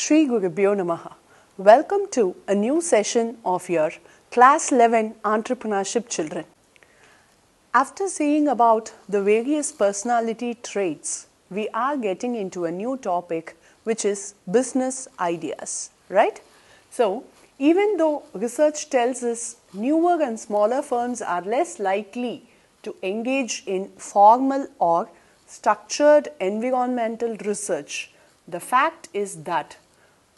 Shri Gurubhyo Namaha. Welcome to a new session of your Class 11 Entrepreneurship Children. After seeing about the various personality traits, we are getting into a new topic which is business ideas, right? So, even though research tells us newer and smaller firms are less likely to engage in formal or structured environmental research, the fact is that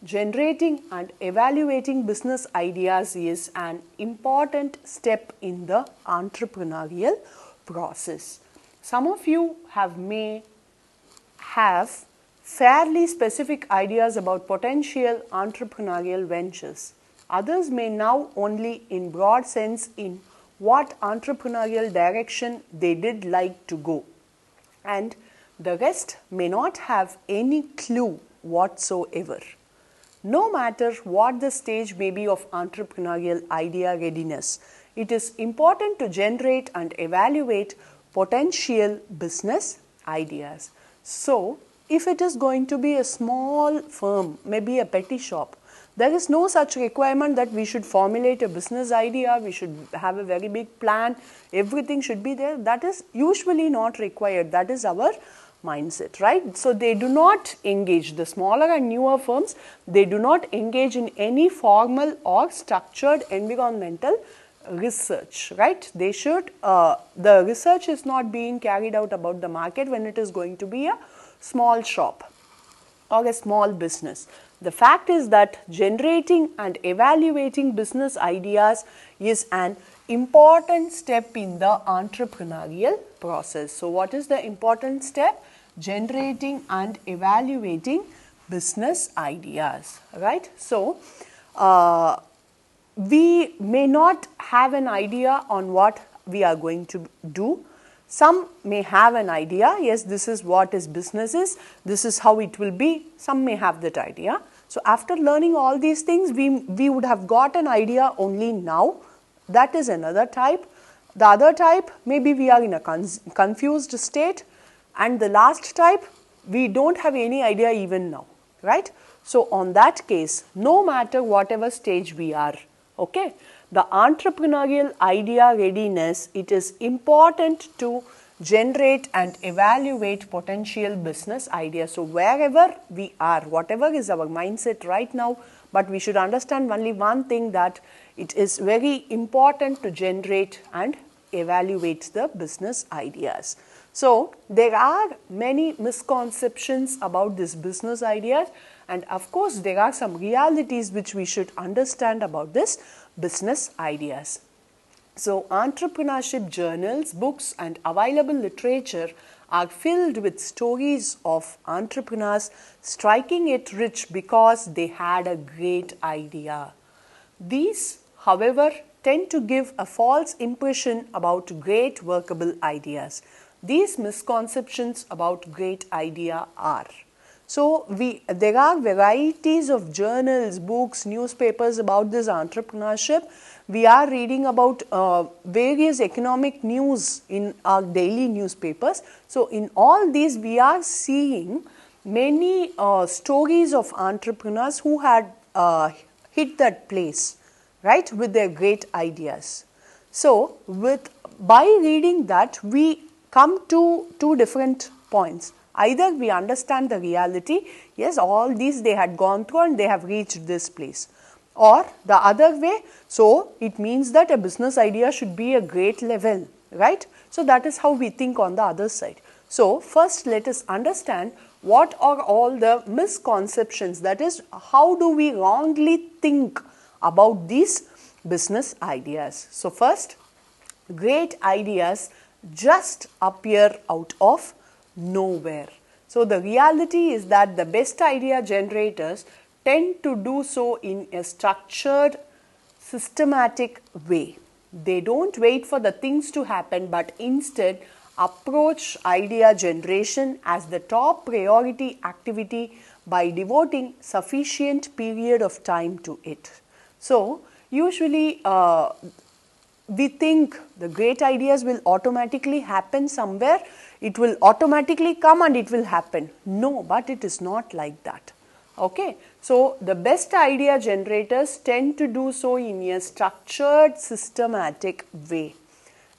generating and evaluating business ideas is an important step in the entrepreneurial process. Some of you may have fairly specific ideas about potential entrepreneurial ventures. Others may now only in broad sense in what entrepreneurial direction they did like to go. And the rest may not have any clue whatsoever. No matter what the stage may be of entrepreneurial idea readiness, it is important to generate and evaluate potential business ideas. So, if it is going to be a small firm, maybe a petty shop, there is no such requirement that we should formulate a business idea, we should have a very big plan, everything should be there. That is usually not required. That is our mindset, right? So, they do not engage, the smaller and newer firms, they do not engage in any formal or structured environmental research, right? They should, the research is not being carried out about the market when it is going to be a small shop or a small business. The fact is that generating and evaluating business ideas is an important step in the entrepreneurial process. So, what is the important step? Generating and evaluating business ideas, right? So, we may not have an idea on what we are going to do. Some may have an idea, yes, this is what is business is, this is how it will be. Some may have that idea. So, after learning all these things, we would have got an idea only now. That is another type. The other type, maybe we are in a confused state. And the last type, we don't have any idea even now, right? So, on that case, no matter whatever stage we are, okay, the entrepreneurial idea readiness, it is important to generate and evaluate potential business ideas. So, wherever we are, whatever is our mindset right now, but we should understand only one thing, that it is very important to generate and evaluate the business ideas. So, there are many misconceptions about this business ideas, and of course, there are some realities which we should understand about this business ideas. So, entrepreneurship journals, books and available literature are filled with stories of entrepreneurs striking it rich because they had a great idea. These, however, tend to give a false impression about great workable ideas. These misconceptions about great idea are. So, there are varieties of journals, books, newspapers about this entrepreneurship. We are reading about various economic news in our daily newspapers. So, in all these we are seeing many stories of entrepreneurs who had hit that place, right, with their great ideas. So, by reading that, we come to two different points. Either we understand the reality, yes, all these they had gone through and they have reached this place, or the other way, so it means that a business idea should be a great level, right? So, that is how we think on the other side. So, first let us understand what are all the misconceptions, that is, how do we wrongly think about these business ideas. So, first, great ideas just appear out of nowhere. So, the reality is that the best idea generators tend to do so in a structured, systematic way. They don't wait for the things to happen, but instead approach idea generation as the top priority activity by devoting sufficient period of time to it. So, usually we think the great ideas will automatically happen somewhere, it will automatically come and it will happen. No, but it is not like that. Okay, so the best idea generators tend to do so in a structured, systematic way.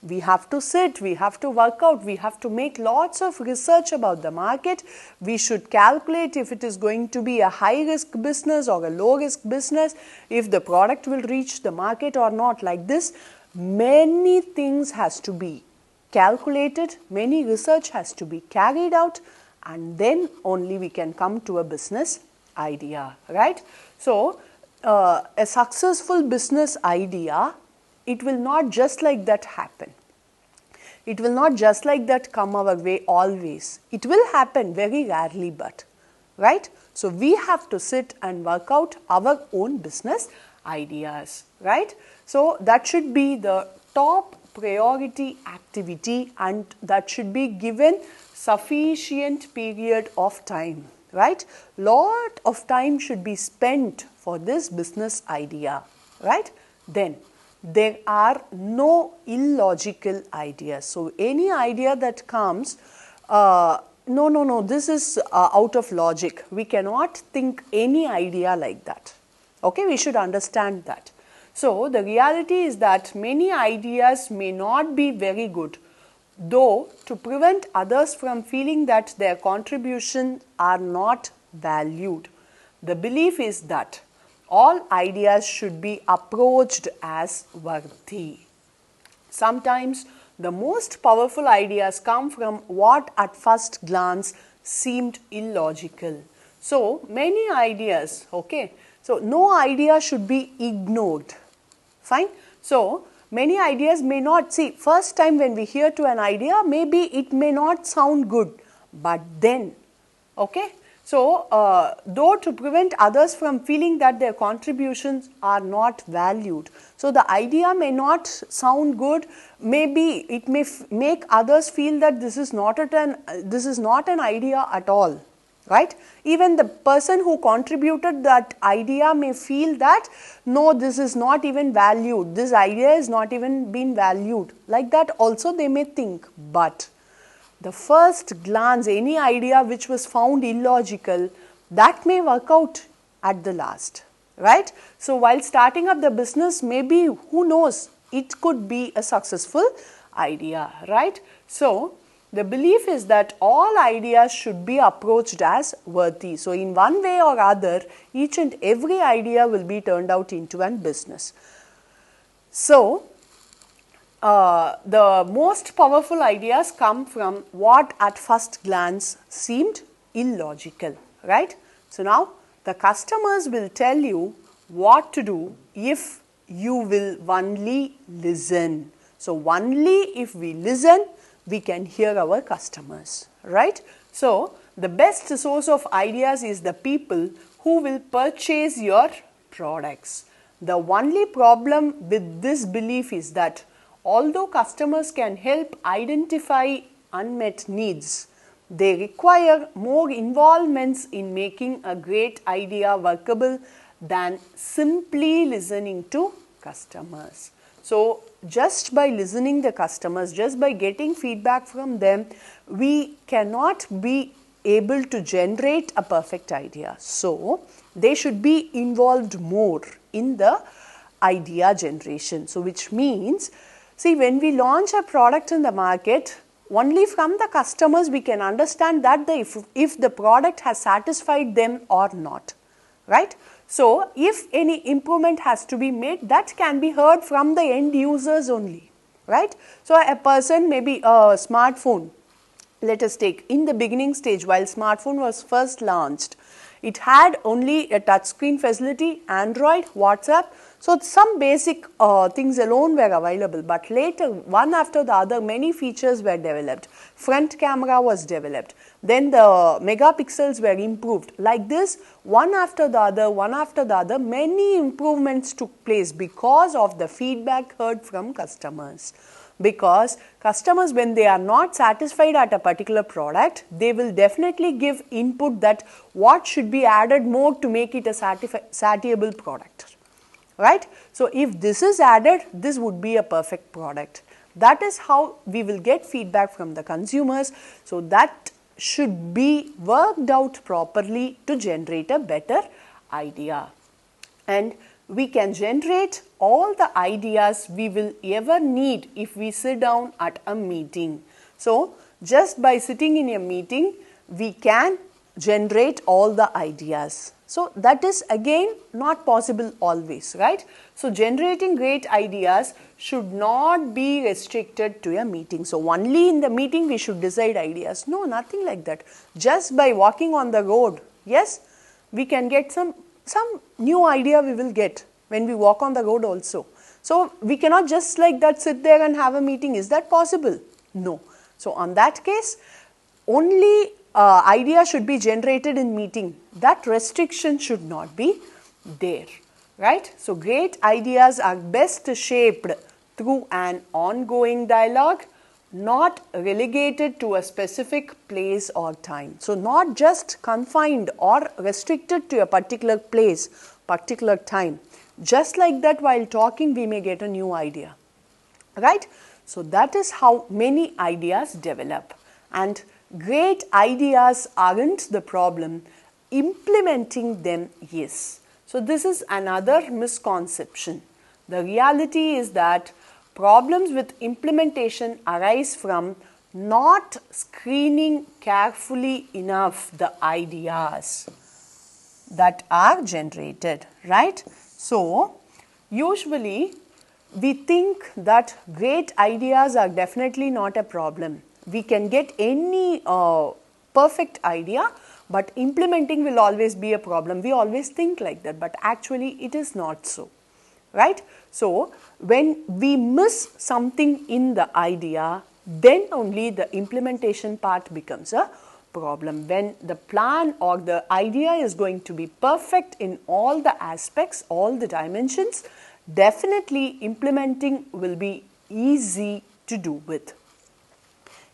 We have to sit, we have to work out, we have to make lots of research about the market. We should calculate if it is going to be a high risk business or a low risk business, if the product will reach the market or not. Like this, many things has to be calculated, many research has to be carried out, and then only we can come to a business idea, right? So, a successful business idea, it will not just like that happen. It will not just like that come our way always. It will happen very rarely, but, right? So, we have to sit and work out our own business ideas, right? So, that should be the top priority activity, and that should be given sufficient period of time, right? Lot of time should be spent for this business idea, right? Then there are no illogical ideas. So, any idea that comes, no, this is out of logic. We cannot think any idea like that. Okay, we should understand that. So, the reality is that many ideas may not be very good, though to prevent others from feeling that their contributions are not valued. The belief is that all ideas should be approached as worthy. Sometimes the most powerful ideas come from what at first glance seemed illogical. So, many ideas, okay. So, no idea should be ignored. Fine. So, many ideas may not, see, first time when we hear to an idea, maybe it may not sound good, but then, okay. So, though to prevent others from feeling that their contributions are not valued. So, the idea may not sound good, maybe it may make others feel that this is not an idea at all, right? Even the person who contributed that idea may feel that, no, this is not even valued, this idea is not even been valued. Like that also they may think, but the first glance, any idea which was found illogical, that may work out at the last, right? So, while starting up the business, maybe, who knows, it could be a successful idea, right? So, the belief is that all ideas should be approached as worthy. So, in one way or other, each and every idea will be turned out into an business. So, the most powerful ideas come from what at first glance seemed illogical, right? So, now the customers will tell you what to do if you will only listen. So, only if we listen, we can hear our customers, right? So, the best source of ideas is the people who will purchase your products. The only problem with this belief is that although customers can help identify unmet needs, they require more involvements in making a great idea workable than simply listening to customers. So, just by listening to customers, just by getting feedback from them, we cannot be able to generate a perfect idea. So, they should be involved more in the idea generation. So, which means, see, when we launch a product in the market, only from the customers we can understand that if the product has satisfied them or not, right? So, if any improvement has to be made, that can be heard from the end users only, right? So, a person, maybe a smartphone, let us take in the beginning stage while smartphone was first launched, it had only a touchscreen facility, Android, WhatsApp. So, some basic things alone were available, but later one after the other many features were developed. Front camera was developed, then the megapixels were improved. Like this, one after the other, many improvements took place because of the feedback heard from customers. Because customers, when they are not satisfied at a particular product, they will definitely give input that what should be added more to make it a satiable product, right? So, if this is added, this would be a perfect product. That is how we will get feedback from the consumers. So, that should be worked out properly to generate a better idea. And we can generate all the ideas we will ever need if we sit down at a meeting. So, just by sitting in a meeting, we can generate all the ideas. So, that is again not possible always, right? So, generating great ideas should not be restricted to a meeting. So, only in the meeting we should decide ideas. No, nothing like that. Just by walking on the road, yes, we can get some new idea we will get when we walk on the road also. So, we cannot just like that sit there and have a meeting. Is that possible? No. So, on that case, only idea should be generated in meeting. That restriction should not be there, right? So, great ideas are best shaped through an ongoing dialogue, not relegated to a specific place or time. So, not just confined or restricted to a particular place, particular time. Just like that, while talking, we may get a new idea, right? So, that is how many ideas develop. And great ideas aren't the problem, implementing them is. So, this is another misconception. The reality is that problems with implementation arise from not screening carefully enough the ideas that are generated, right? So, usually we think that great ideas are definitely not a problem. We can get any perfect idea, but implementing will always be a problem. We always think like that, but actually it is not so, right? So, when we miss something in the idea, then only the implementation part becomes a problem. When the plan or the idea is going to be perfect in all the aspects, all the dimensions, definitely implementing will be easy to do with.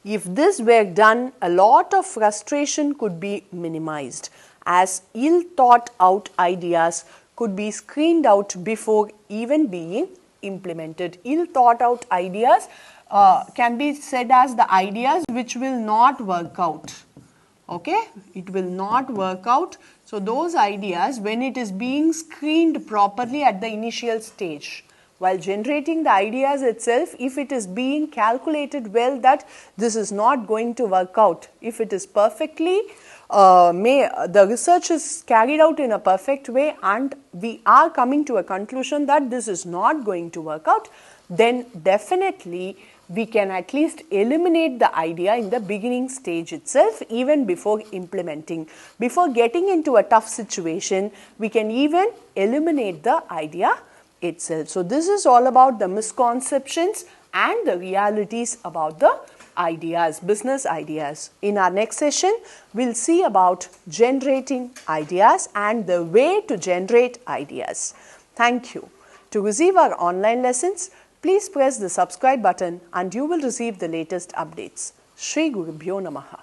If this were done, a lot of frustration could be minimized, as ill thought out ideas could be screened out before even being implemented. Ill thought out ideas can be said as the ideas which will not work out. Okay, it will not work out. So, those ideas, when it is being screened properly at the initial stage, while generating the ideas itself, if it is being calculated well that this is not going to work out, if it is perfectly, the research is carried out in a perfect way and we are coming to a conclusion that this is not going to work out, then definitely we can at least eliminate the idea in the beginning stage itself, even before implementing. Before getting into a tough situation, we can even eliminate the idea itself. So, this is all about the misconceptions and the realities about the ideas, business ideas. In our next session, we will see about generating ideas and the way to generate ideas. Thank you. To receive our online lessons, please press the subscribe button and you will receive the latest updates. Shri Gurubhyo Namaha.